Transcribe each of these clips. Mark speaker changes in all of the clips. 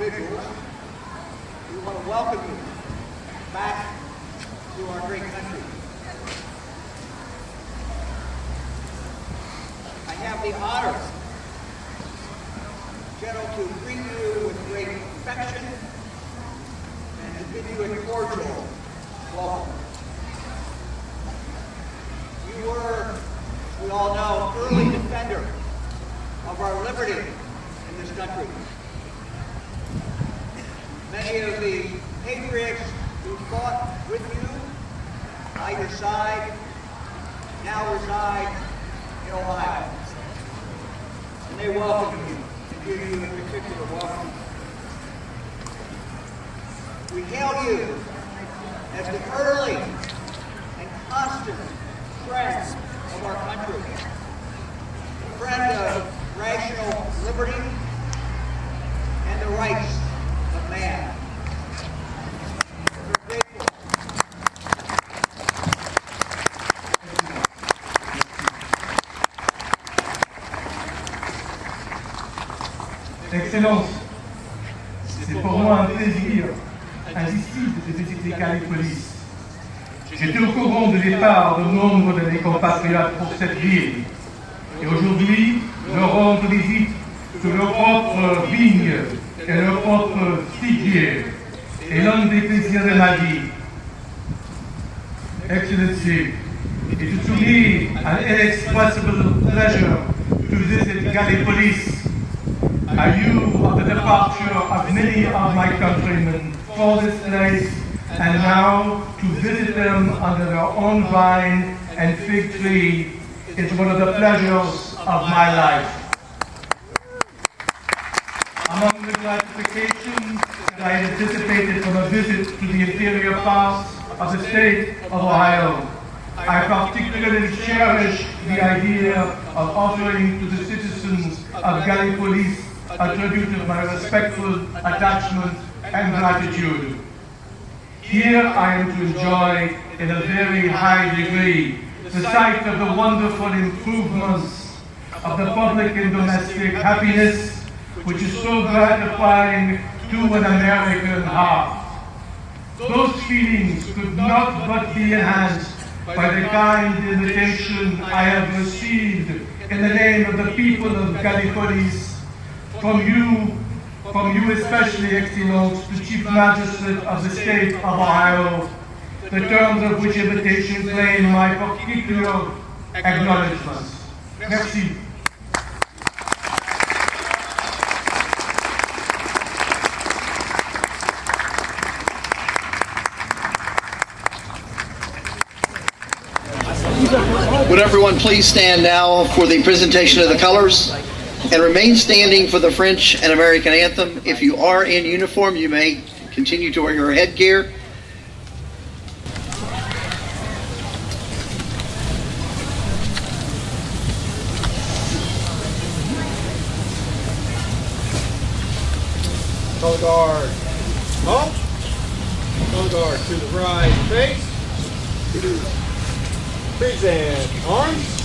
Speaker 1: individuals, we want to welcome you back to our great country. I have the honor, General, to greet you with great affection and to give you a cordial welcome. You were, as we all know, early defender of our liberty in this country. Many of the patriots who fought with you by your side now reside in Ohio. And they welcome you and give you a particular welcome. We hail you as the early and constant friend of our country, a friend of rational liberty and the rights of man. We're grateful.
Speaker 2: Excellence, c'est pour moi un plaisir indicible de visiter Gallipolis. J'étais au courant du départ de nombre de mes compatriotes pour cette ville. Et aujourd'hui, je rends visite sur leur propre vigne et leur propre figuier. Et l'un des plaisirs de ma vie. Excellency, it is to me an inexpressible pleasure to visit Gallipolis, a view of the departure of many of my countrymen for this place, and now to visit them under their own vine and fig tree is one of the pleasures of my life. Among the gratifications that I anticipated from a visit to the interior parts of the state of Ohio, I particularly cherish the idea of offering to the citizens of Gallipolis a tribute of my respectful attachment and gratitude. Here I am to enjoy, in a very high degree, the sight of the wonderful improvements of the public and domestic happiness, which is so gratifying to an American heart. Those feelings could not but be enhanced by the kind invitation I have received in the name of the people of Gallipolis, from you especially, Excellence, the Chief Magistrate of the State of Ohio, the terms of which invitation claim my particular acknowledgments. Merci.
Speaker 3: Would everyone please stand now for the presentation of the colors and remain standing for the French and American anthem. If you are in uniform, you may continue to wear your headgear.
Speaker 1: Color guard, halt. Color guard to the right, face. Present, arms.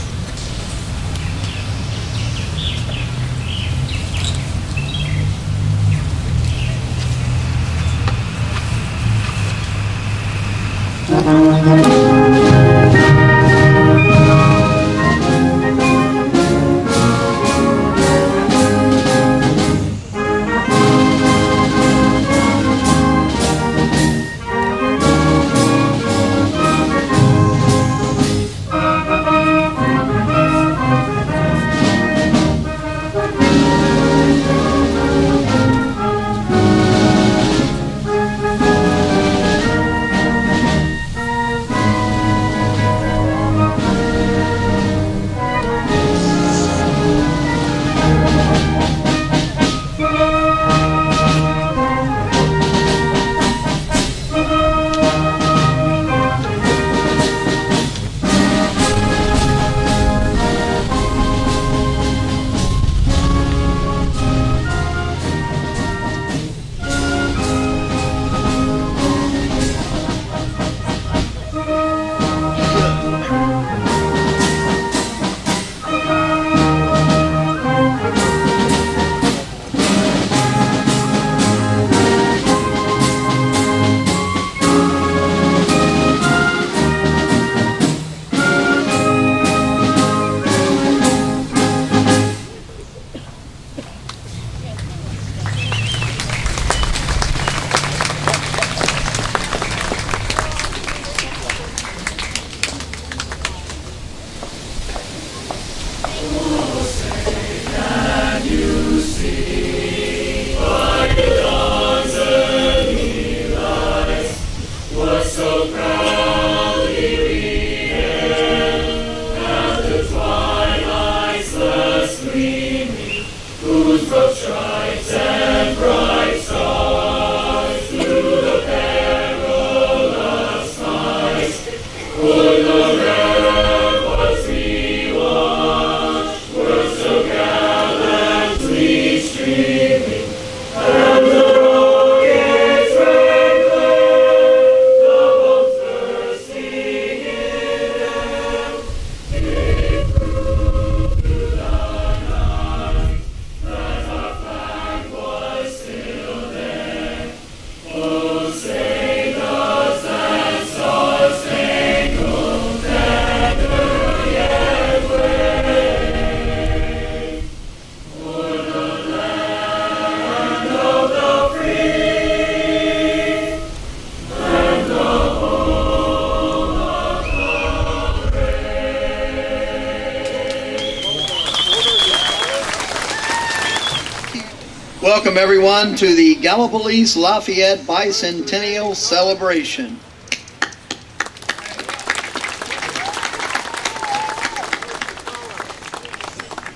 Speaker 3: Welcome everyone to the Gallipolis Lafayette Bicentennial celebration.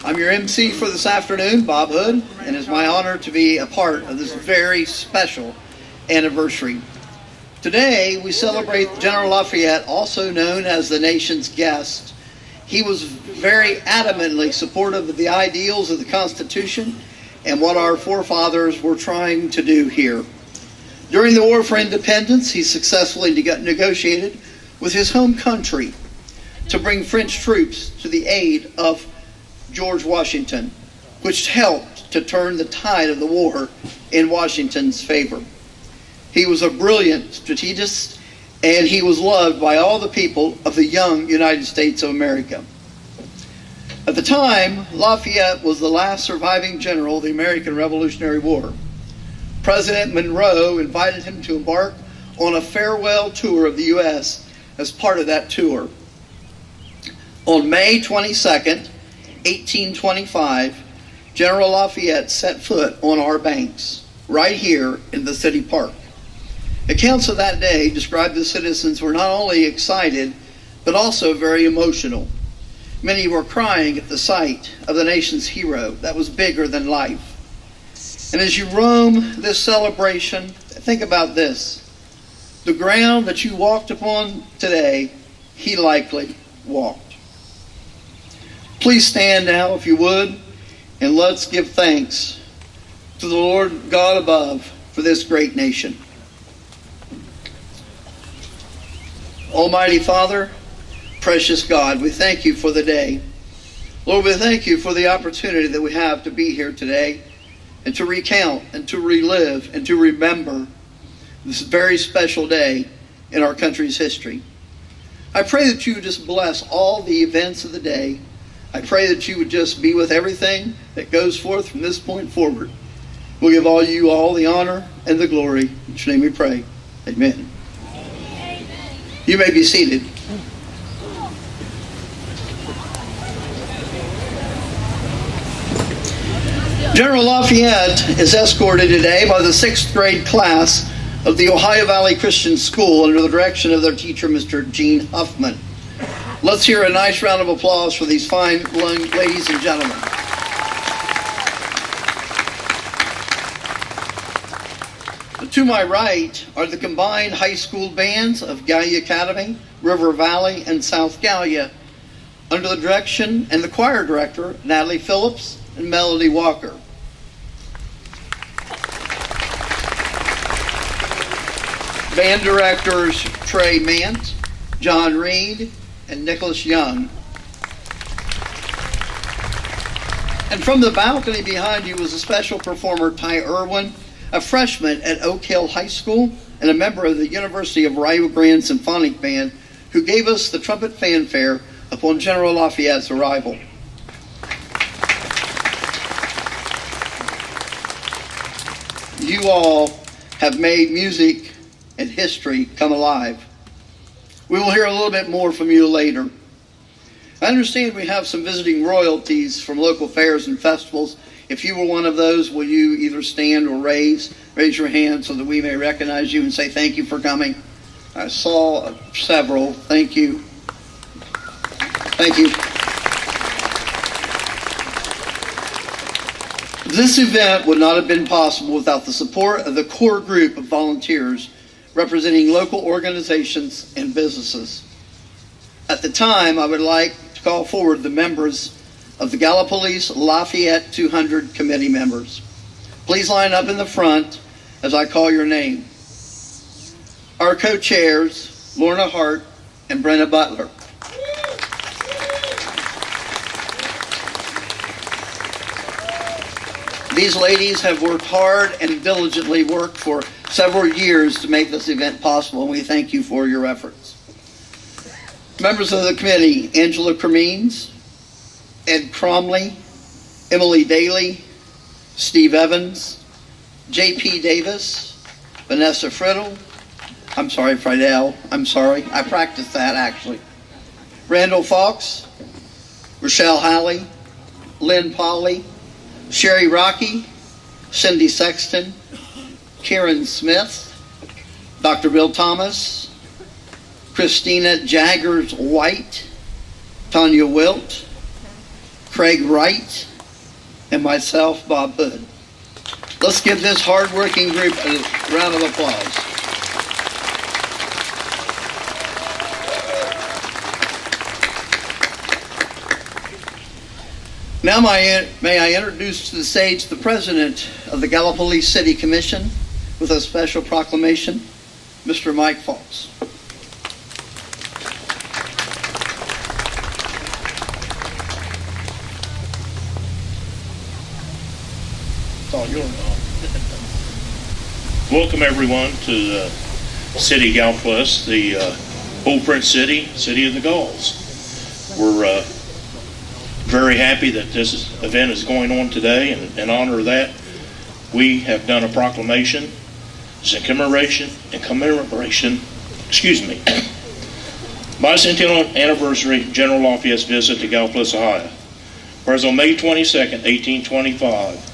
Speaker 3: I'm your MC for this afternoon, Bob Hood, and it's my honor to be a part of this very special anniversary. Today we celebrate General Lafayette, also known as the nation's guest. He was very adamantly supportive of the ideals of the Constitution and what our forefathers were trying to do here. During the War for Independence, he successfully negotiated with his home country to bring French troops to the aid of George Washington, which helped to turn the tide of the war in Washington's favor. He was a brilliant strategist, and he was loved by all the people of the young United States of America. At the time, Lafayette was the last surviving general of the American Revolutionary War. President Monroe invited him to embark on a farewell tour of the U.S. as part of that tour. On May 22nd, 1825, General Lafayette set foot on our banks, right here in the city park. Accounts of that day describe the citizens were not only excited, but also very emotional. Many were crying at the sight of the nation's hero that was bigger than life. And as you roam this celebration, think about this. The ground that you walked upon today, he likely walked. Please stand now, if you would, and let's give thanks to the Lord God above for this great nation. Almighty Father, precious God, we thank you for the day. Lord, we thank you for the opportunity that we have to be here today and to recount and to relive and to remember this very special day in our country's history. I pray that you would just bless all the events of the day. I pray that you would just be with everything that goes forth from this point forward. We'll give you all the honor and the glory. In your name we pray. Amen. You may be seated. General Lafayette is escorted today by the 6th grade class of the Ohio Valley Christian School under the direction of their teacher, Mr. Gene Huffman. Let's hear a nice round of applause for these fine ladies and gentlemen. To my right are the combined high school bands of Gallia Academy, River Valley, and South Gallia, under the direction and the choir director, Natalie Phillips and Melody Walker. Band directors Trey Mant, John Reed, and Nicholas Young. And from the balcony behind you was a special performer, Ty Irwin, a freshman at Oak Hill High School and a member of the University of Rio Grande Symphonic Band, who gave us the trumpet fanfare upon General Lafayette's arrival. You all have made music and history come alive. We will hear a little bit more from you later. I understand we have some visiting royalties from local fairs and festivals. If you were one of those, will you either stand or raise your hand so that we may recognize you and say thank you for coming? I saw several. Thank you. Thank you. This event would not have been possible without the support of the core group of volunteers representing local organizations and businesses. At the time, I would like to call forward the members of the Gallipolis Lafayette 200 committee members. Please line up in the front as I call your name. Our co-chairs, Lorna Hart and Brenna Butler. These ladies have worked hard and diligently worked for several years to make this event possible, and we thank you for your efforts. Members of the committee, Angela Cremines, Ed Cromley, Emily Daly, Steve Evans, J.P. Davis, Vanessa Friedel, I practiced that actually. Randall Fox, Rochelle Halley, Lynn Polly, Sherry Rocky, Cindy Sexton, Karen Smith, Dr. Bill Thomas, Christina Jaggers White, Tanya Wilt, Craig Wright, and myself, Bob Hood. Let's give this hard-working group a round of applause. Now may I introduce to the stage the President of the Gallipolis City Commission with a special proclamation, Mr. Mike Fox. It's all yours.
Speaker 4: Welcome everyone to the City of Gallipolis, the old French city, City of the Gauls. We're very happy that this event is going on today, and in honor of that, we have done a proclamation. It's a commemoration, Bicentennial Anniversary General Lafayette's visit to Gallipolis, Ohio. Whereas on May 22nd, 1825,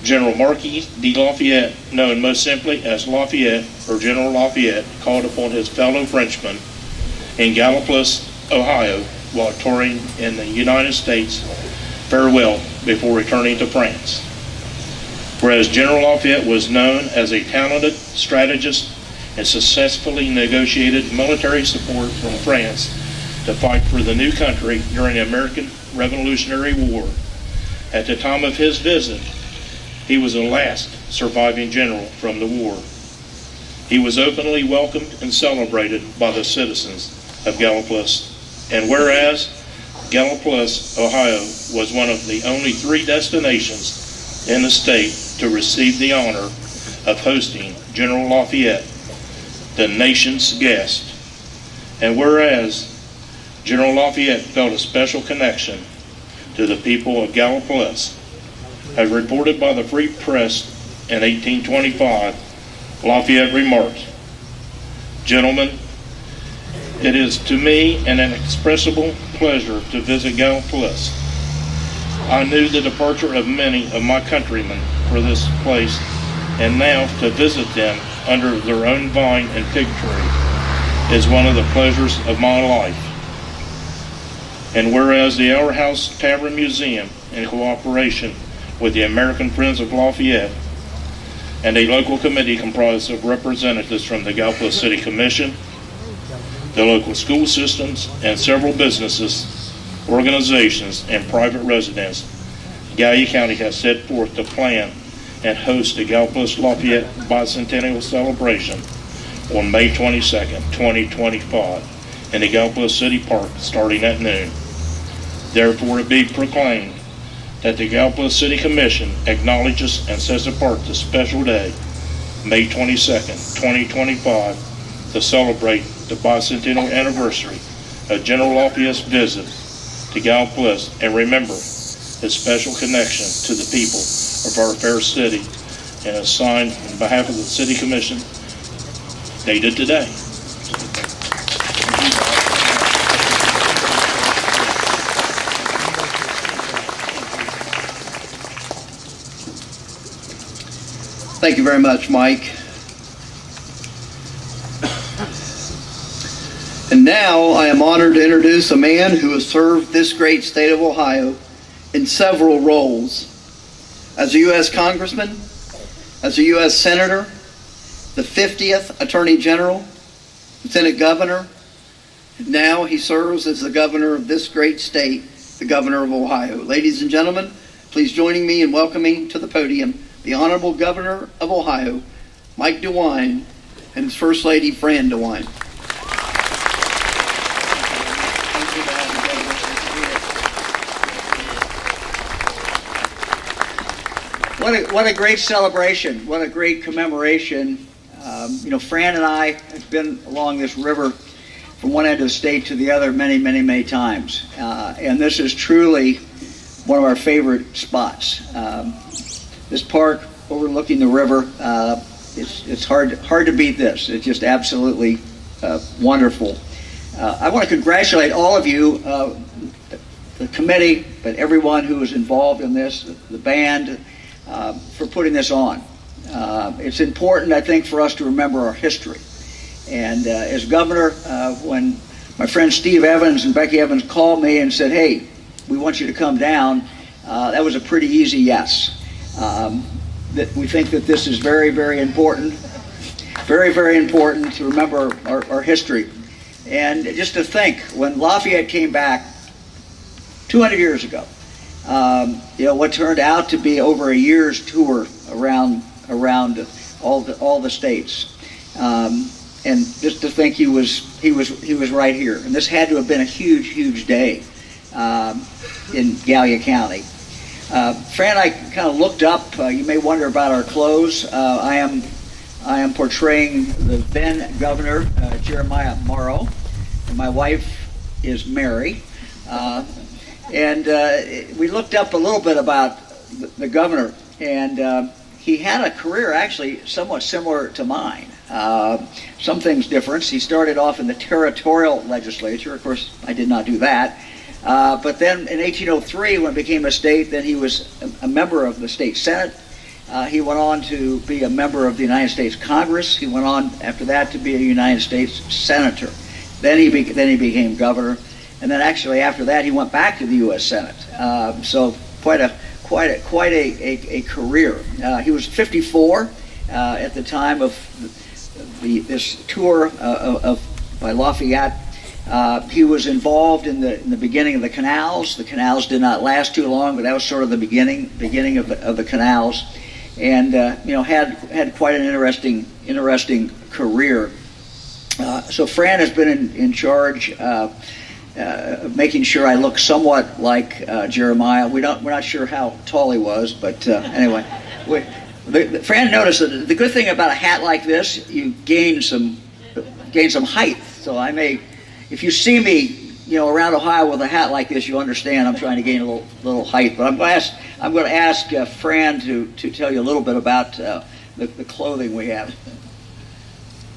Speaker 4: General Marquis de Lafayette, known most simply as Lafayette or General Lafayette, called upon his fellow Frenchmen in Gallipolis, Ohio, while touring in the United States, farewell before returning to France. Whereas General Lafayette was known as a talented strategist and successfully negotiated military support from France to fight for the new country during the American Revolutionary War. At the time of his visit, he was the last surviving general from the war. He was openly welcomed and celebrated by the citizens of Gallipolis. And whereas Gallipolis, Ohio, was one of the only 3 destinations in the state to receive the honor of hosting General Lafayette, the nation's guest. And whereas General Lafayette felt a special connection to the people of Gallipolis, as reported by the Free Press in 1825, Lafayette remarked, "Gentlemen, it is to me an inexpressible pleasure to visit Gallipolis. I knew the departure of many of my countrymen for this place, and now to visit them under their own vine and fig tree is one of the pleasures of my life." And whereas the Our House Tavern Museum, in cooperation with the American Friends of Lafayette and a local committee comprised of representatives from the Gallipolis City Commission, the local school systems, and several businesses, organizations, and private residents, Gallia County has set forth to plan and host the Gallipolis Lafayette Bicentennial celebration on May 22nd, 2025 in the Gallipolis City Park starting at noon. Therefore, it be proclaimed that the Gallipolis City Commission acknowledges and sets apart this special day, May 22nd, 2025, to celebrate the bicentennial anniversary of General Lafayette's visit to Gallipolis and remember his special connection to the people of our fair city, and is signed on behalf of the City Commission, dated today.
Speaker 3: Thank you very much, Mike. And now I am honored to introduce a man who has served this great state of Ohio in several roles. As a U.S. Congressman, as a U.S. Senator, the 50th Attorney General, Lieutenant Governor, and now he serves as the Governor of this great state, the Governor of Ohio. Ladies and gentlemen, please join me in welcoming to the podium the Honorable Governor of Ohio, Mike DeWine, and his First Lady, Fran DeWine.
Speaker 1: What a great celebration. What a great commemoration. Fran and I have been along this river from one end of the state to the other many, many, many times. And this is truly one of our favorite spots. This park overlooking the river, it's hard to beat this. It's just absolutely wonderful. I want to congratulate all of you, the committee, but everyone who was involved in this, the band, for putting this on. It's important, I think, for us to remember our history. And as governor, when my friends Steve Evans and Becky Evans called me and said, hey, we want you to come down, that was a pretty easy yes. That we think that this is very, very important. Very, very important to remember our history. And just to think, when Lafayette came back 200 years ago, what turned out to be over a year's tour around all the states, and just to think he was right here, and this had to have been a huge day in Gallia County. Fran and I kind of looked up. You may wonder about our clothes. I am portraying the then governor, Jeremiah Morrow, and my wife is Mary. And we looked up a little bit about the governor, and he had a career actually somewhat similar to mine. Some things different. He started off in the territorial legislature. Of course, I did not do that. But then in 1803, when it became a state, then he was a member of the state senate. He went on to be a member of the United States Congress. He went on after that to be a United States senator. Then he became governor, and then actually after that he went back to the U.S. Senate. So quite a career. He was 54 at the time of this tour by Lafayette. He was involved in the beginning of the canals. The canals did not last too long, but that was sort of the beginning of the canals. And had quite an interesting career. So Fran has been in charge of making sure I look somewhat like Jeremiah. We're not sure how tall he was, but anyway, Fran noticed that the good thing about a hat like this, you gain some height. So I may, if you see me, around Ohio with a hat like this, you understand I'm trying to gain a little height. But I'm going to ask Fran to tell you a little bit about the clothing we have.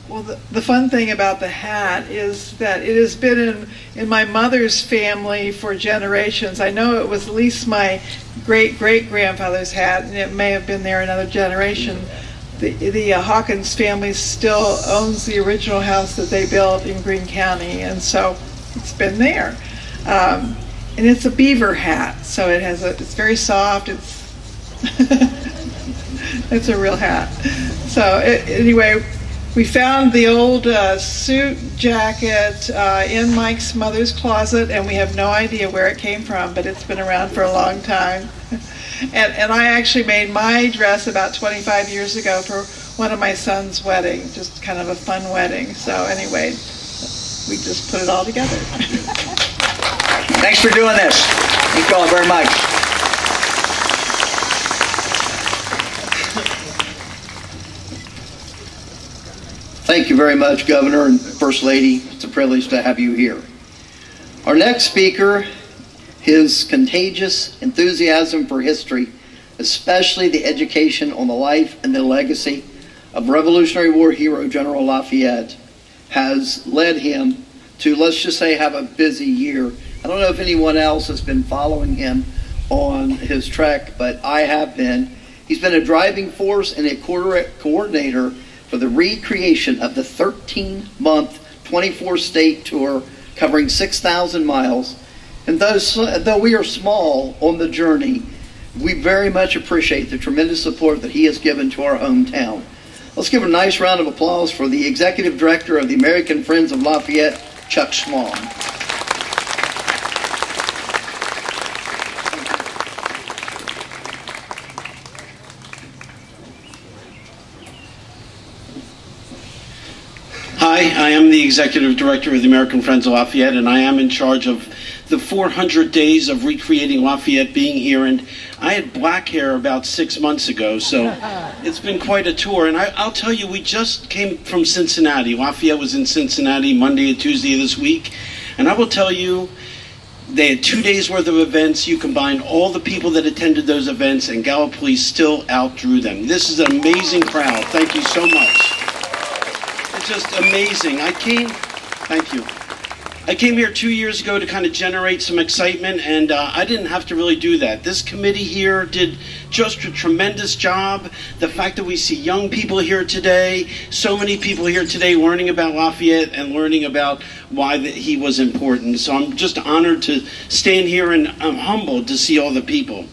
Speaker 5: Well, the fun thing about the hat is that it has been in my mother's family for generations. I know it was at least my great-great-grandfather's hat, and it may have been there another generation. The Hawkins family still owns the original house that they built in Greene County, and so it's been there. And it's a beaver hat, so it's very soft. It's a real hat. So anyway, we found the old suit jacket in Mike's mother's closet, and we have no idea where it came from, but it's been around for a long time. And I actually made my dress about 25 years ago for one of my son's wedding, just kind of a fun wedding. So anyway, we just put it all together.
Speaker 1: Thanks for doing this. Thank you all very much.
Speaker 3: Thank you very much, Governor and First Lady. It's a privilege to have you here. Our next speaker, his contagious enthusiasm for history, especially the education on the life and the legacy of Revolutionary War hero General Lafayette, has led him to, let's just say, have a busy year. I don't know if anyone else has been following him on his trek, but I have been. He's been a driving force and a coordinator for the recreation of the 13-month, 24-state tour covering 6,000 miles. And though we are small on the journey, we very much appreciate the tremendous support that he has given to our hometown. Let's give a nice round of applause for the Executive Director of the American Friends of Lafayette, Chuck Schmalm.
Speaker 6: Hi, I am the Executive Director of the American Friends of Lafayette, and I am in charge of the 400 days of recreating Lafayette being here. And I had black hair about 6 months ago, so it's been quite a tour. And I'll tell you, we just came from Cincinnati. Lafayette was in Cincinnati Monday and Tuesday of this week. And I will tell you, they had 2 days worth of events. You combine all the people that attended those events, and Gallipolis still outdrew them. This is an amazing crowd. Thank you so much. Just amazing. Thank you. I came here 2 years ago to kind of generate some excitement, and I didn't have to really do that. This committee here did just a tremendous job. The fact that we see young people here today, so many people here today learning about Lafayette and learning about why he was important. So I'm just honored to stand here, and I'm humbled to see all the people.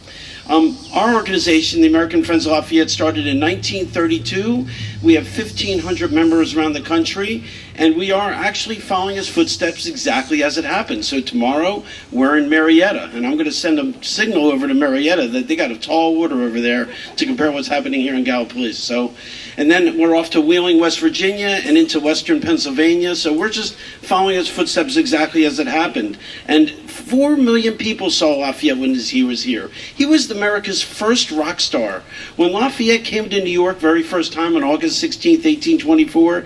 Speaker 6: Our organization, the American Friends of Lafayette, started in 1932. We have 1,500 members around the country, and we are actually following his footsteps exactly as it happened. So tomorrow, we're in Marietta, and I'm going to send a signal over to Marietta that they got a tall order over there to compare what's happening here in Gallipolis. So, and then we're off to Wheeling, West Virginia, and into western Pennsylvania. So we're just following his footsteps exactly as it happened. And 4 million people saw Lafayette when he was here. He was America's first rock star. When Lafayette came to New York very first time on August 16th, 1824,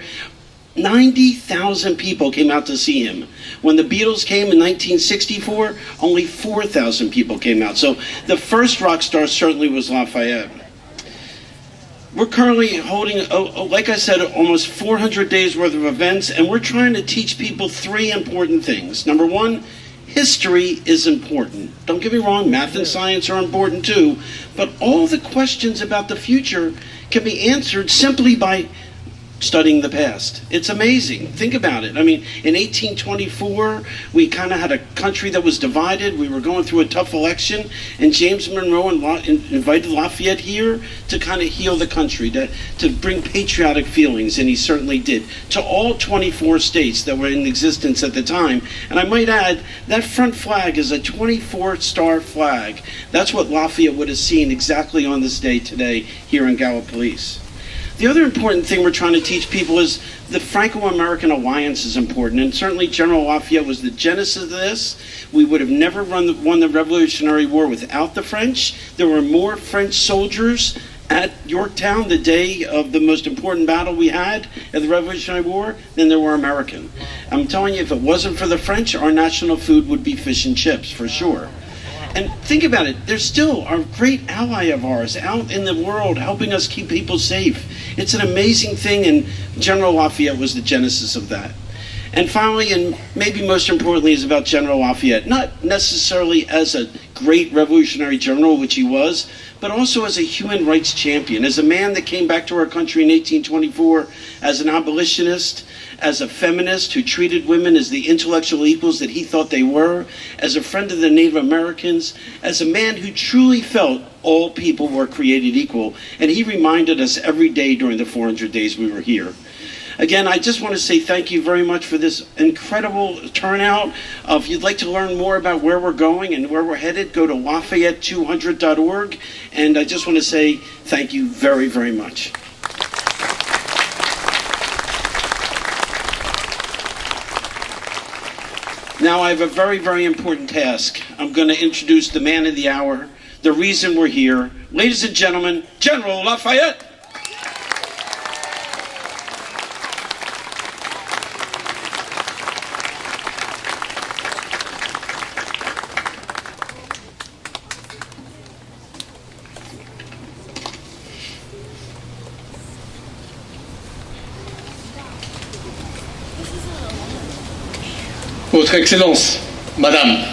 Speaker 6: 90,000 people came out to see him. When the Beatles came in 1964, only 4,000 people came out. So the first rock star certainly was Lafayette. We're currently holding, like I said, almost 400 days worth of events, and we're trying to teach people 3 important things. Number 1, history is important. Don't get me wrong, math and science are important too, but all the questions about the future can be answered simply by studying the past. It's amazing. Think about it. I mean, in 1824, we kind of had a country that was divided. We were going through a tough election, and James Monroe invited Lafayette here to kind of heal the country, to bring patriotic feelings, and he certainly did, to all 24 states that were in existence at the time. And I might add, that front flag is a 24-star flag. That's what Lafayette would have seen exactly on this day today here in Gallipolis. The other important thing we're trying to teach people is the Franco-American alliance is important, and certainly General Lafayette was the genesis of this. We would have never won the Revolutionary War without the French. There were more French soldiers at Yorktown the day of the most important battle we had at the Revolutionary War than there were American. I'm telling you, if it wasn't for the French, our national food would be fish and chips, for sure. And think about it, they're still a great ally of ours out in the world helping us keep people safe. It's an amazing thing, and General Lafayette was the genesis of that. And finally, and maybe most importantly, is about General Lafayette, not necessarily as a great revolutionary general, which he was, but also as a human rights champion, as a man that came back to our country in 1824 as an abolitionist, as a feminist who treated women as the intellectual equals that he thought they were, as a friend of the Native Americans, as a man who truly felt all people were created equal. And he reminded us every day during the 400 days we were here. Again, I just want to say thank you very much for this incredible turnout. If you'd like to learn more about where we're going and where we're headed, go to Lafayette200.org. And I just want to say thank you very, very much. Now I have a very, very important task. I'm going to introduce the man of the hour, the reason we're here. Ladies and gentlemen, General Lafayette.
Speaker 7: Votre Excellence, Madame,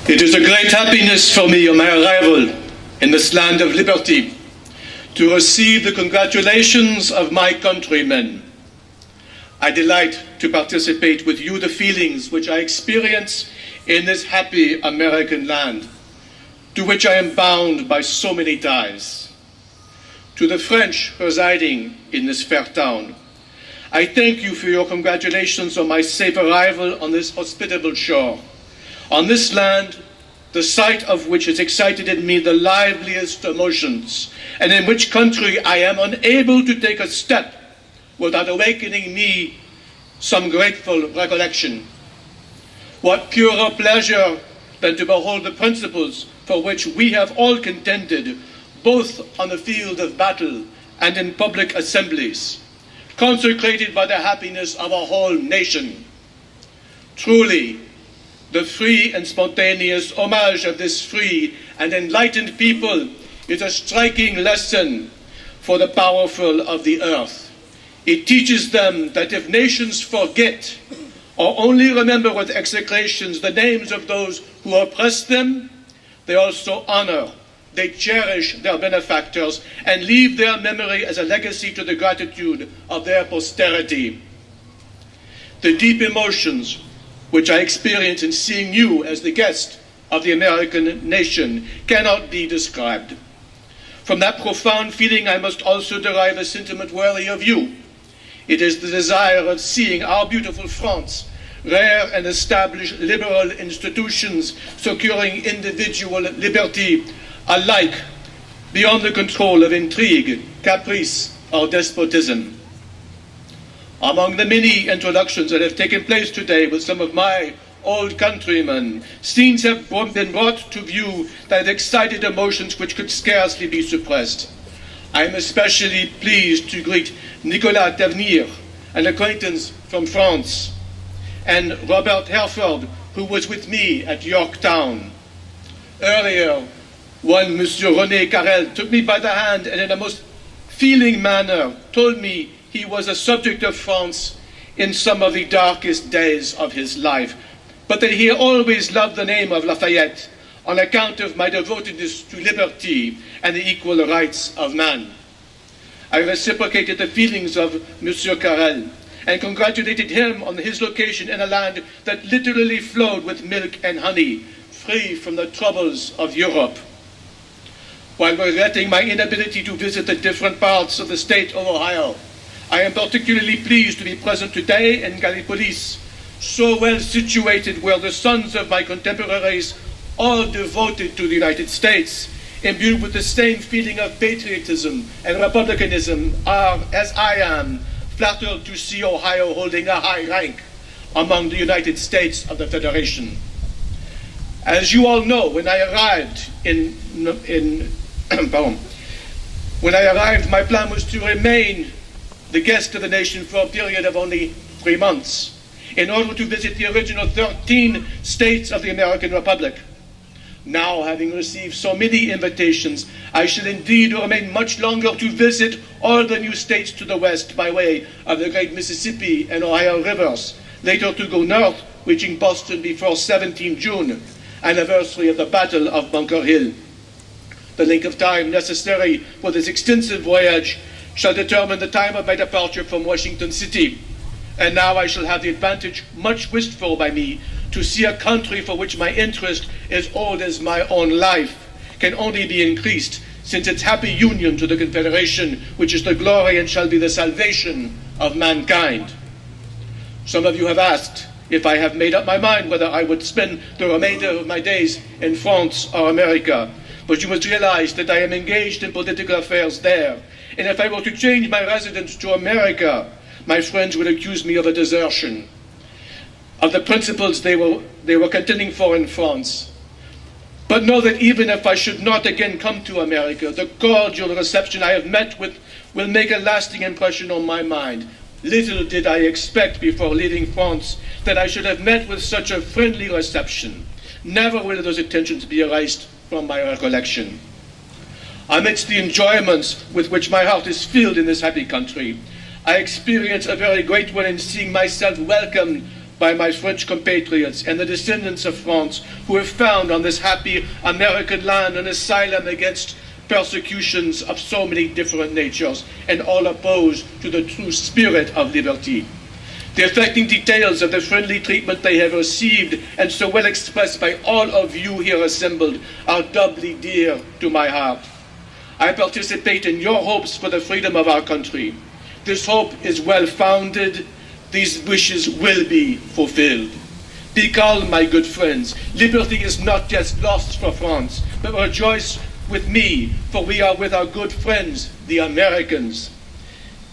Speaker 7: it is a great happiness for me on my arrival in this land of liberty to receive the congratulations of my countrymen. I delight to participate with you the feelings which I experience in this happy American land, to which I am bound by so many ties. To the French residing in this fair town, I thank you for your congratulations on my safe arrival on this hospitable shore, on this land, the sight of which has excited in me the liveliest emotions, and in which country I am unable to take a step without awakening me some grateful recollection. What purer pleasure than to behold the principles for which we have all contended, both on the field of battle and in public assemblies, consecrated by the happiness of a whole nation. Truly, the free and spontaneous homage of this free and enlightened people is a striking lesson for the powerful of the earth. It teaches them that if nations forget or only remember with execrations the names of those who oppressed them, they also honor, they cherish their benefactors and leave their memory as a legacy to the gratitude of their posterity. The deep emotions which I experience in seeing you as the guest of the American nation cannot be described. From that profound feeling, I must also derive a sentiment worthy of you. It is the desire of seeing our beautiful France, rare and established liberal institutions securing individual liberty, alike beyond the control of intrigue, caprice, or despotism. Among the many introductions that have taken place today with some of my old countrymen, scenes have been brought to view that excited emotions which could scarcely be suppressed. I am especially pleased to greet Nicolas Tavenir, an acquaintance from France, and Robert Herford, who was with me at Yorktown. Earlier, one Monsieur René Carrel took me by the hand and in a most feeling manner told me he was a subject of France in some of the darkest days of his life, but that he always loved the name of Lafayette on account of my devotedness to liberty and the equal rights of man. I reciprocated the feelings of Monsieur Carrel and congratulated him on his location in a land that literally flowed with milk and honey, free from the troubles of Europe. While regretting my inability to visit the different parts of the state of Ohio, I am particularly pleased to be present today in Gallipolis, so well situated where the sons of my contemporaries, all devoted to the United States, imbued with the same feeling of patriotism and republicanism, are, as I am, flattered to see Ohio holding a high rank among the United States of the Federation. As you all know, when I arrived my plan was to remain the guest of the nation for a period of only 3 months, in order to visit the original 13 states of the American Republic. Now, having received so many invitations, I shall indeed remain much longer to visit all the new states to the west by way of the great Mississippi and Ohio rivers, later to go north, reaching Boston before 17 June, anniversary of the Battle of Bunker Hill. The length of time necessary for this extensive voyage shall determine the time of my departure from Washington City. And now I shall have the advantage, much wished for by me, to see a country for which my interest, as old as my own life, can only be increased since its happy union to the Confederation, which is the glory and shall be the salvation of mankind. Some of you have asked if I have made up my mind whether I would spend the remainder of my days in France or America. But you must realize that I am engaged in political affairs there. And if I were to change my residence to America, my friends would accuse me of a desertion of the principles they were contending for in France. But know that even if I should not again come to America, the cordial reception I have met with will make a lasting impression on my mind. Little did I expect before leaving France that I should have met with such a friendly reception. Never will those attentions be erased from my recollection. Amidst the enjoyments with which my heart is filled in this happy country, I experience a very great one in seeing myself welcomed by my French compatriots and the descendants of France who have found on this happy American land an asylum against persecutions of so many different natures and all opposed to the true spirit of liberty. The affecting details of the friendly treatment they have received and so well expressed by all of you here assembled are doubly dear to my heart. I participate in your hopes for the freedom of our country. This hope is well founded. These wishes will be fulfilled. Be calm, my good friends. Liberty is not just lost for France, but rejoice with me, for we are with our good friends, the Americans.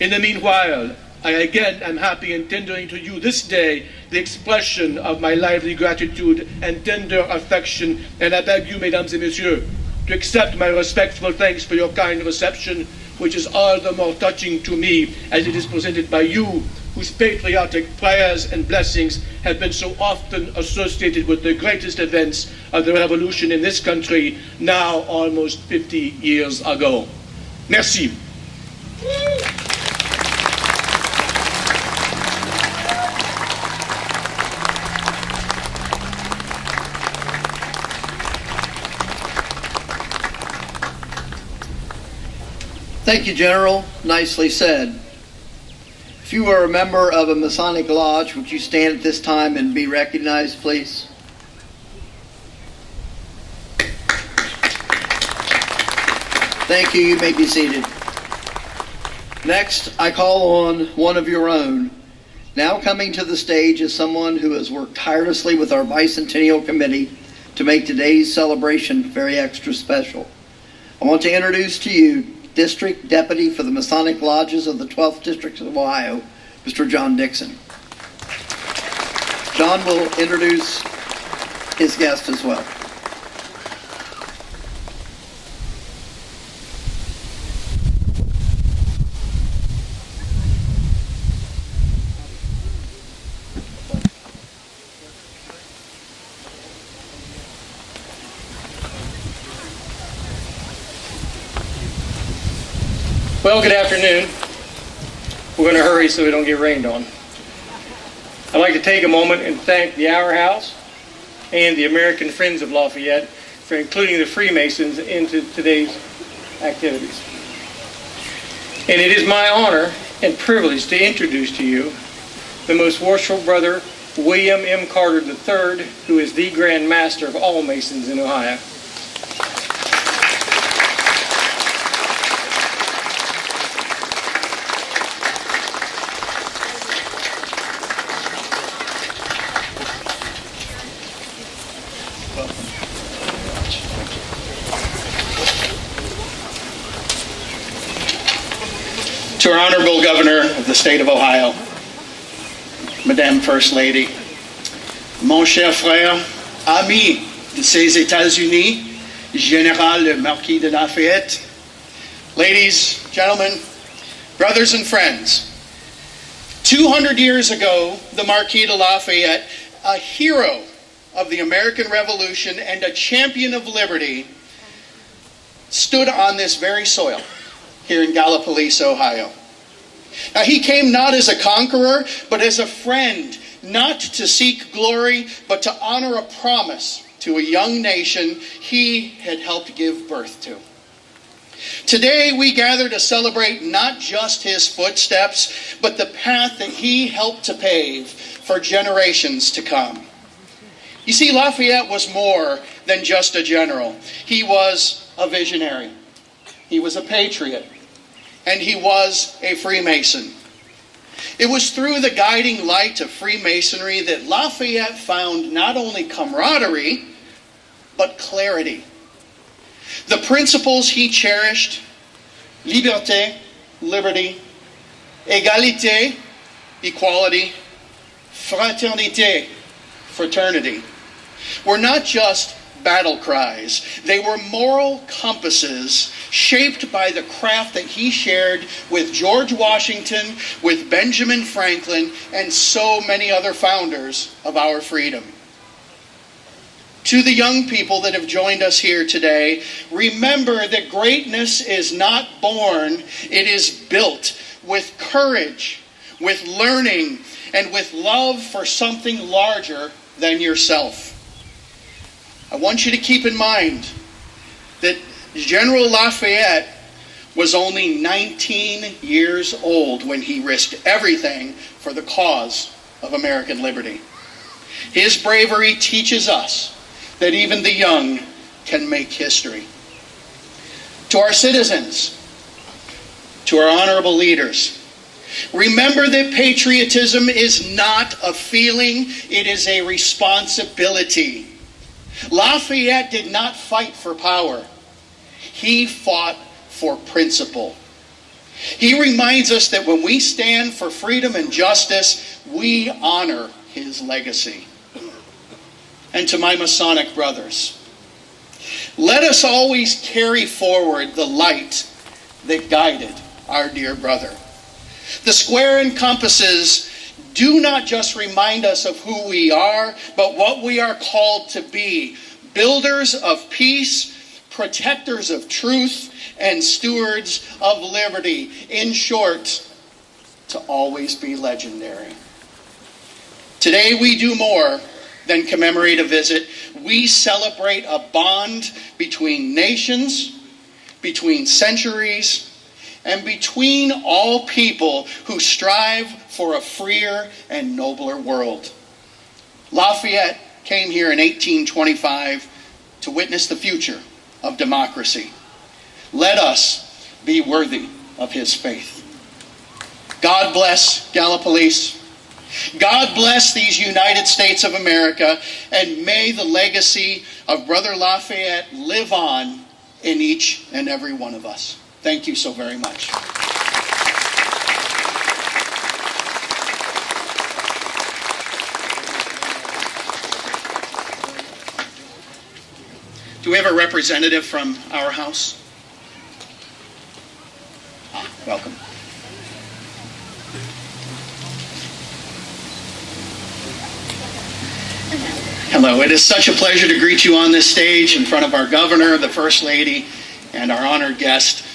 Speaker 7: In the meanwhile, I again am happy in tendering to you this day the expression of my lively gratitude and tender affection, and I beg you, mesdames et messieurs, to accept my respectful thanks for your kind reception, which is all the more touching to me as it is presented by you, whose patriotic prayers and blessings have been so often associated with the greatest events of the revolution in this country, now almost 50 years ago. Merci.
Speaker 3: Thank you, General. Nicely said. If you are a member of a Masonic Lodge, would you stand at this time and be recognized, please? Thank you. You may be seated. Next, I call on one of your own. Now coming to the stage is someone who has worked tirelessly with our Bicentennial Committee to make today's celebration very extra special. I want to introduce to you District Deputy for the Masonic Lodges of the 12th District of Ohio, Mr. John Dixon. John will introduce his guest as well.
Speaker 8: Well, good afternoon. We're going to hurry so we don't get rained on. I'd like to take a moment and thank the Our House and the American Friends of Lafayette for including the Freemasons into today's activities. And it is my honor and privilege to introduce to you the Most Worshipful Brother William M. Carter III, who is the Grand Master of all Masons in Ohio.
Speaker 6: To our Honorable Governor of the State of Ohio, Madame First Lady, mon cher frère, ami de ces États-Unis, General le Marquis de Lafayette, ladies, gentlemen, brothers and friends, 200 years ago, the Marquis de Lafayette, a hero of the American Revolution and a champion of liberty, stood on this very soil here in Gallipolis, Ohio. Now, he came not as a conqueror, but as a friend, not to seek glory, but to honor a promise to a young nation he had helped give birth to. Today, we gather to celebrate not just his footsteps, but the path that he helped to pave for generations to come. You see, Lafayette was more than just a general. He was a visionary. He was a patriot. And he was a Freemason. It was through the guiding light of Freemasonry that Lafayette found not only camaraderie, but clarity. The principles he cherished, liberté, liberty, égalité, equality, fraternité, fraternity, were not just battle cries. They were moral compasses shaped by the craft that he shared with George Washington, with Benjamin Franklin, and so many other founders of our freedom. To the young people that have joined us here today, remember that greatness is not born, it is built with courage, with learning, and with love for something larger than yourself. I want you to keep in mind that General Lafayette was only 19 years old when he risked everything for the cause of American liberty. His bravery teaches us that even the young can make history. To our citizens, to our honorable leaders, remember that patriotism is not a feeling, it is a responsibility. Lafayette did not fight for power. He fought for principle. He reminds us that when we stand for freedom and justice, we honor his legacy. And to my Masonic brothers, let us always carry forward the light that guided our dear brother. The square and compasses do not just remind us of who we are, but what we are called to be. Builders of peace, protectors of truth, and stewards of liberty. In short, to always be legendary. Today we do more than commemorate a visit. We celebrate a bond between nations, between centuries,
Speaker 3: and between all people who strive for a freer and nobler world. Lafayette came here in 1825 to witness the future of democracy. Let us be worthy of his faith. God bless Gallipolis. God bless these United States of America, and may the legacy of Brother Lafayette live on in each and every one of us. Thank you so very much. Do we have a representative from our house? Welcome. Hello, it is such a pleasure to greet you on this stage in front of our governor, the First Lady, and our honored guest.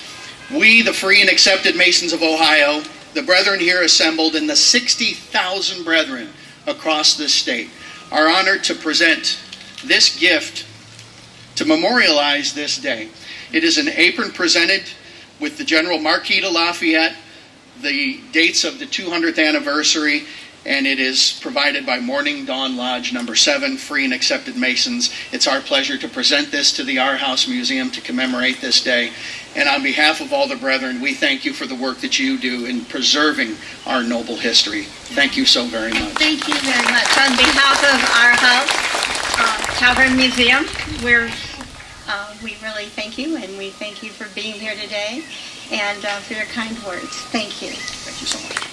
Speaker 3: We, the free and accepted Masons of Ohio, the brethren here assembled, and the 60,000 brethren across this state, are honored to present this gift to memorialize this day. It is an apron presented with the General Marquis de Lafayette, the dates of the 200th anniversary, and it is provided by Morning Dawn Lodge number 7, Free and Accepted Masons. It's our pleasure to present this to the Our House Museum to commemorate this day. And on behalf of all the brethren, we thank you for the work that you do in preserving our noble history. Thank you so very much.
Speaker 9: Thank you very much. On behalf of Our House Tavern Museum, we really thank you, and we thank you for being here today and for your kind words. Thank you.
Speaker 3: Thank you so much.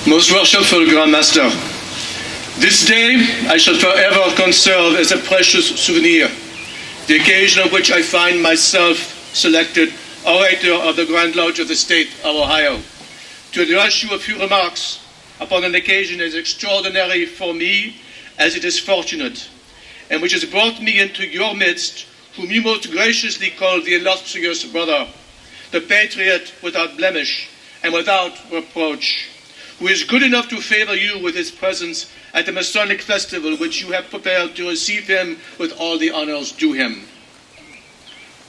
Speaker 7: Most worshipful Grand Master, this day I shall forever conserve as a precious souvenir, the occasion on which I find myself selected orator of the Grand Lodge of the State of Ohio, to address you a few remarks upon an occasion as extraordinary for me as it is fortunate, and which has brought me into your midst, whom you most graciously call the illustrious brother, the patriot without blemish and without reproach, who is good enough to favor you with his presence at the Masonic festival which you have prepared to receive him with all the honors due him.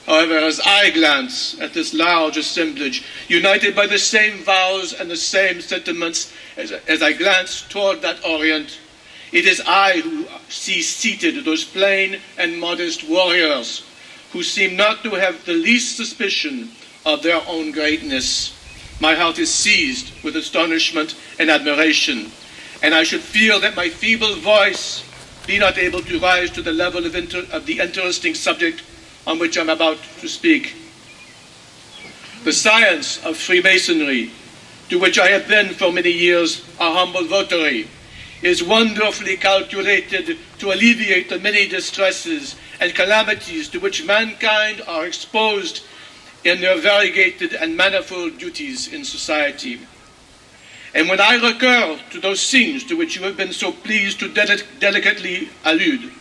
Speaker 7: However, as I glance at this large assemblage, united by the same vows and the same sentiments as I glance toward that Orient, it is I who see seated those plain and modest warriors who seem not to have the least suspicion of their own greatness. My heart is seized with astonishment and admiration, and I should feel that my feeble voice be not able to rise to the level of the interesting subject on which I'm about to speak. The science of Freemasonry, to which I have been for many years a humble votary, is wonderfully calculated to alleviate the many distresses and calamities to which mankind are exposed in their variegated and manifold duties in society. And when I recur to those scenes to which you have been so pleased to delicately allude,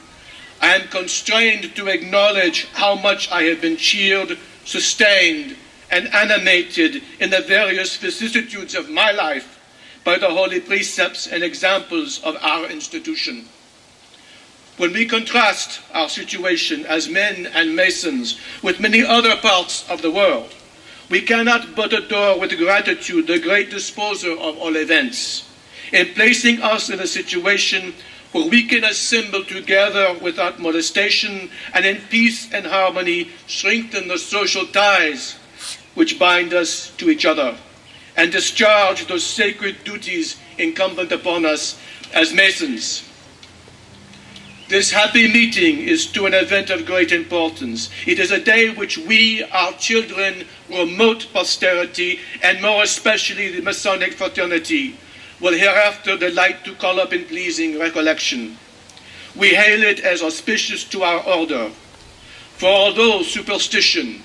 Speaker 7: I am constrained to acknowledge how much I have been cheered, sustained, and animated in the various vicissitudes of my life by the holy precepts and examples of our institution. When we contrast our situation as men and Masons with many other parts of the world, we cannot but adore with gratitude the great disposer of all events, in placing us in a situation where we can assemble together without molestation and in peace and harmony strengthen the social ties which bind us to each other and discharge those sacred duties incumbent upon us as Masons. This happy meeting is to an event of great importance. It is a day which we, our children, remote posterity, and more especially the Masonic fraternity, will hereafter delight to call up in pleasing recollection. We hail it as auspicious to our order. For although superstition,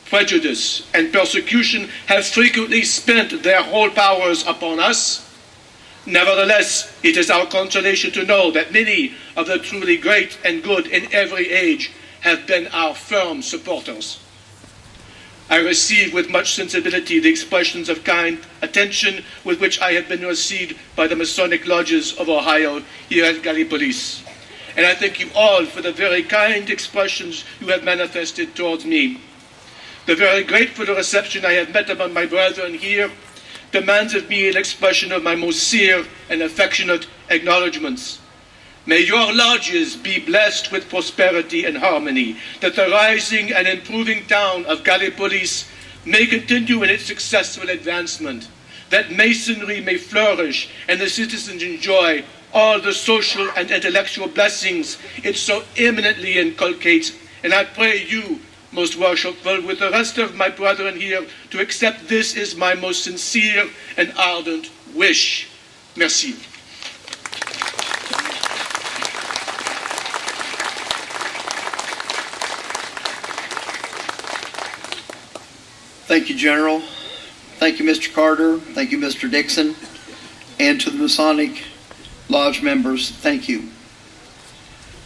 Speaker 7: prejudice, and persecution have frequently spent their whole powers upon us, nevertheless, it is our consolation to know that many of the truly great and good in every age have been our firm supporters. I receive with much sensibility the expressions of kind attention with which I have been received by the Masonic lodges of Ohio here at Gallipolis. And I thank you all for the very kind expressions you have manifested towards me. The very grateful reception I have met among my brethren here demands of me an expression of my most sincere and affectionate acknowledgments. May your lodges be blessed with prosperity and harmony, that the rising and improving town of Gallipolis may continue in its successful advancement, that masonry may flourish and the citizens enjoy all the social and intellectual blessings it so eminently inculcates. And I pray you, most worshipful, with the rest of my brethren here, to accept this as my most sincere and ardent wish. Merci.
Speaker 3: Thank you, General. Thank you, Mr. Carter. Thank you, Mr. Dixon. And to the Masonic Lodge members, thank you.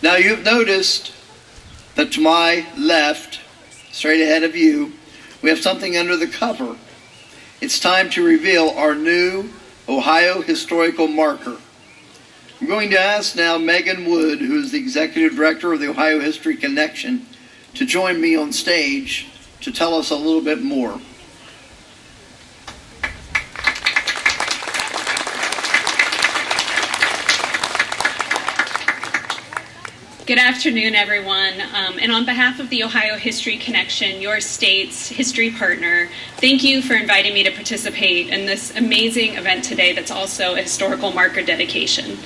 Speaker 3: Now, you've noticed that to my left, straight ahead of you, we have something under the cover. It's time to reveal our new Ohio historical marker. I'm going to ask now Megan Wood, who is the Executive Director of the Ohio History Connection, to join me on stage to tell us a little bit more.
Speaker 10: Good afternoon, everyone. And on behalf of the Ohio History Connection, your state's history partner, thank you for inviting me to participate in this amazing event today that's also a historical marker dedication.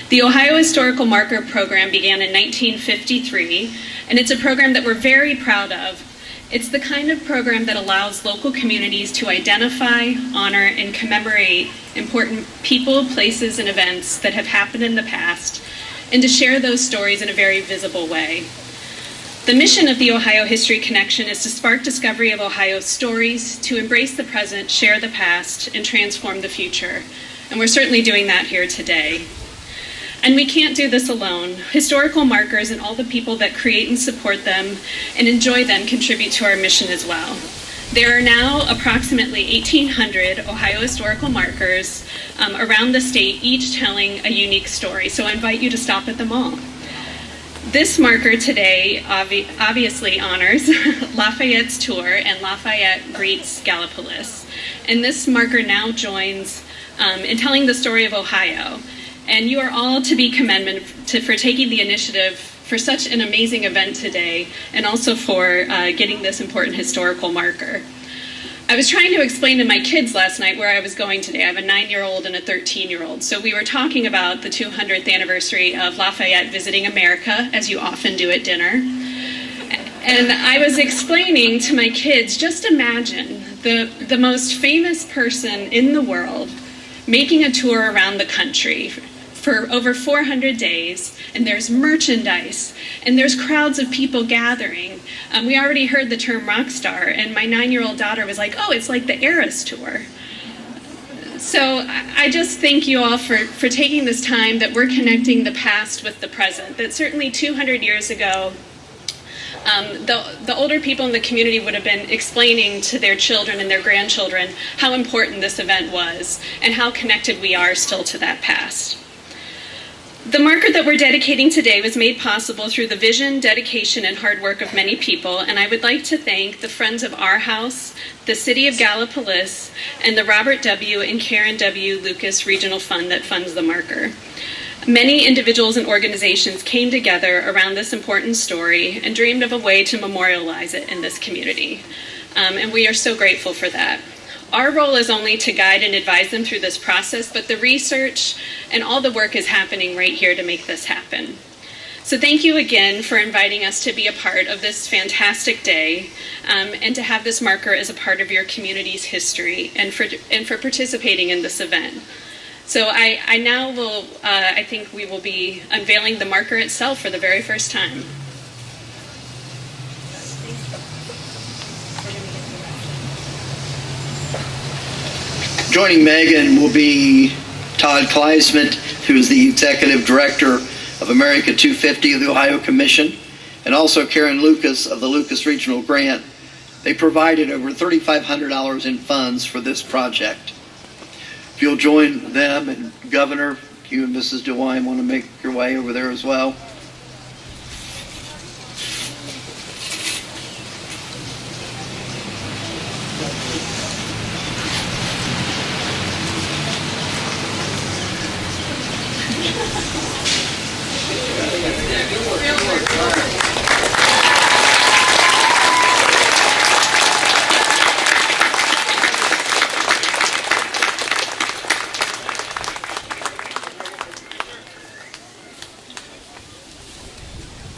Speaker 10: The Ohio Historical Marker Program began in 1953, and it's a program that we're very proud of. It's the kind of program that allows local communities to identify, honor, and commemorate important people, places, and events that have happened in the past, and to share those stories in a very visible way. The mission of the Ohio History Connection is to spark discovery of Ohio's stories, to embrace the present, share the past, and transform the future. And we're certainly doing that here today. And we can't do this alone. Historical markers and all the people that create and support them and enjoy them contribute to our mission as well. There are now approximately 1,800 Ohio historical markers around the state, each telling a unique story. So I invite you to stop at them all. This marker today obviously honors Lafayette's tour and Lafayette greets Gallipolis. And this marker now joins in telling the story of Ohio. And you are all to be commended for taking the initiative for such an amazing event today, and also for getting this important historical marker. I was trying to explain to my kids last night where I was going today. I have a 9-year-old and a 13-year-old. So we were talking about the 200th anniversary of Lafayette visiting America, as you often do at dinner. And I was explaining to my kids, just imagine the most famous person in the world making a tour around the country for over 400 days, and there's merchandise, and there's crowds of people gathering. We already heard the term rock star, and my 9-year-old daughter was like, oh, it's like the Eras Tour. So I just thank you all for taking this time, that we're connecting the past with the present, that certainly 200 years ago, the older people in the community would have been explaining to their children and their grandchildren how important this event was and how connected we are still to that past. The marker that we're dedicating today was made possible through the vision, dedication, and hard work of many people, and I would like to thank the Friends of Our House, the City of Gallipolis, and the Robert W. and Karen W. Lucas Regional Fund that funds the marker. Many individuals and organizations came together around this important story and dreamed of a way to memorialize it in this community, and we are so grateful for that. Our role is only to guide and advise them through this process, but the research and all the work is happening right here to make this happen. So thank you again for inviting us to be a part of this fantastic day, and to have this marker as a part of your community's history, and for participating in this event. So I now will, I think we will be unveiling the marker itself for the very first time.
Speaker 3: Joining Megan will be Todd Kleisman, who is the Executive Director of America 250 of the Ohio Commission, and also Karen Lucas of the Lucas Regional Grant. They provided over $3,500 in funds for this project. If you'll join them, and Governor, you and Mrs. DeWine want to make your way over there as well.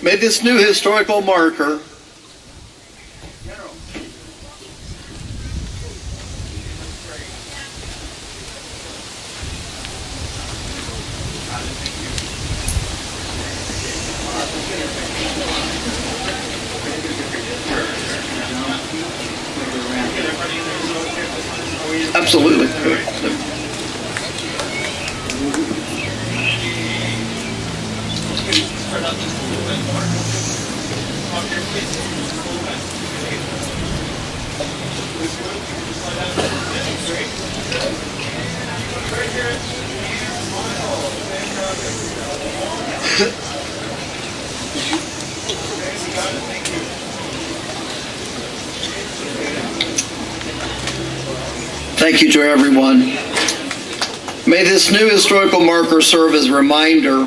Speaker 3: May this new historical marker absolutely. Thank you to everyone. May this new historical marker serve as a reminder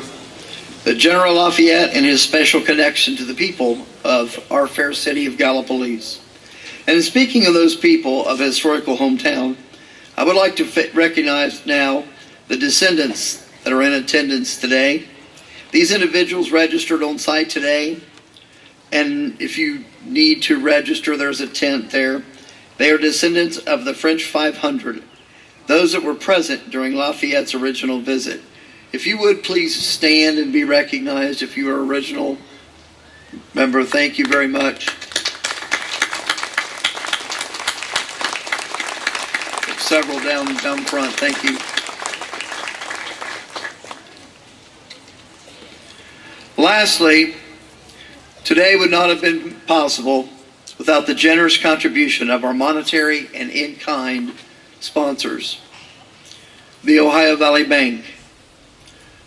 Speaker 3: that General Lafayette and his special connection to the people of our fair city of Gallipolis. And in speaking of those people of his historical hometown, I would like to recognize now the descendants that are in attendance today. These individuals registered on site today, and if you need to register, there's a tent there. They are descendants of the French 500, those that were present during Lafayette's original visit. If you would please stand and be recognized if you are original member. Thank you very much. Several down front. Thank you. Lastly, today would not have been possible without the generous contribution of our monetary and in-kind sponsors. The Ohio Valley Bank,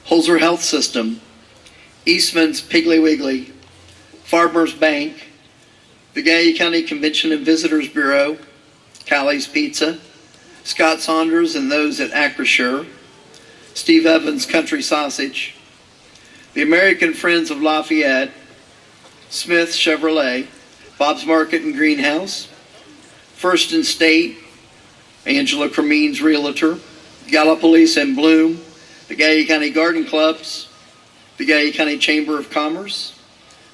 Speaker 3: Holzer Health System, Eastman's Piggly Wiggly, Farmers Bank, the Gallia County Convention and Visitors Bureau, Callie's Pizza, Scott Saunders and those at Acrisure, Steve Evans Country Sausage, the American Friends of Lafayette, Smith Chevrolet, Bob's Market and Greenhouse, First and State, Angela Cremines Realtor, Gallipolis and Bloom, the Gallia County Garden Clubs, the Gallia County Chamber of Commerce,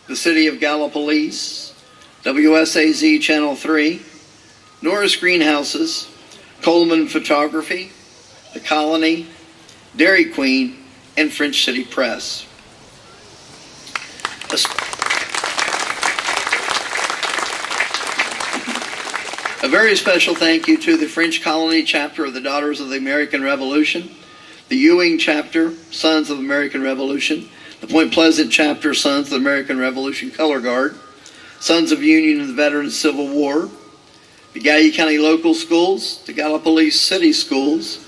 Speaker 3: the City of Gallipolis, WSAZ Channel 3, Norris Greenhouses, Coleman Photography, The Colony, Dairy Queen, and French City Press. A very special thank you to the French Colony chapter of the Daughters of the American Revolution, the Ewing chapter, Sons of the American Revolution, the Point Pleasant chapter, Sons of the American Revolution Color Guard, Sons of Union of the Veterans Civil War, the Gallia County Local Schools, the Gallipolis City Schools,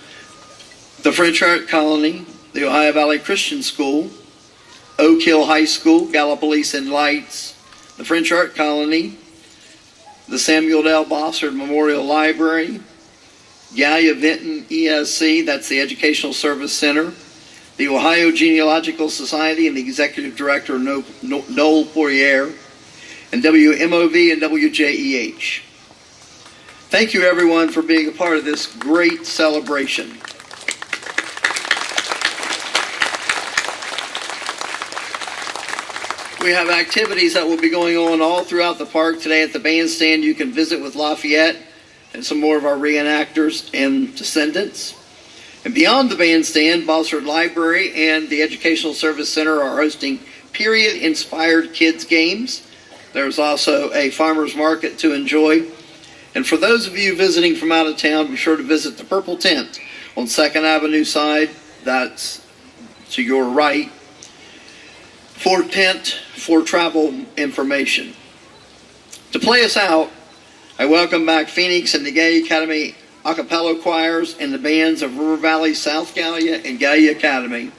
Speaker 3: the French Art Colony, the Ohio Valley Christian School, Oak Hill High School, Gallipolis and Lights, the French Art Colony, the Samuel L. Bossard Memorial Library, Gallia Vinton ESC, that's the Educational Service Center, the Ohio Genealogical Society and the Executive Director Noel Poirier, and WMOV and WJEH. Thank you everyone for being a part of this great celebration. We have activities that will be going on all throughout the park today. At the bandstand, you can visit with Lafayette and some more of our reenactors and descendants. And beyond the bandstand, Bossard Library and the Educational Service Center are hosting period-inspired kids games. There's also a farmer's market to enjoy. And for those of you visiting from out of town, be sure to visit the Purple Tent on 2nd Avenue side. That's to your right. For tent, for travel information. To play us out, I welcome back Phoenix and the Gay Academy a cappella choirs and the bands of River Valley, South Gallia, and Gallia Academy.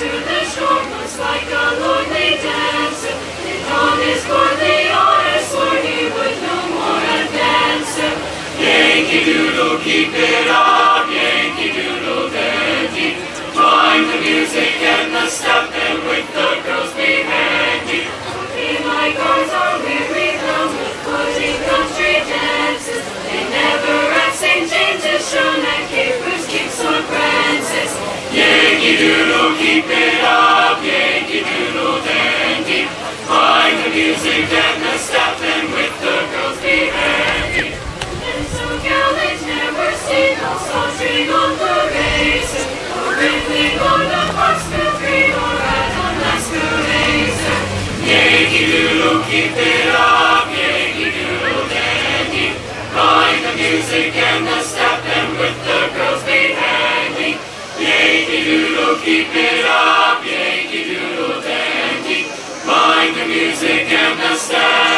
Speaker 11: To the shore, looks like a lordly dance. music and the step, and with the girls be handy. And so gallant never seen no sauntering on the races, or wriggling on the corkscrew green, or as on masquerades. Yankee Doodle, keep it up, Yankee Doodle dandy. Mind the music and the step, and with the girls be handy. Yankee Doodle, keep it up, Yankee Doodle dandy. Mind the music and the step.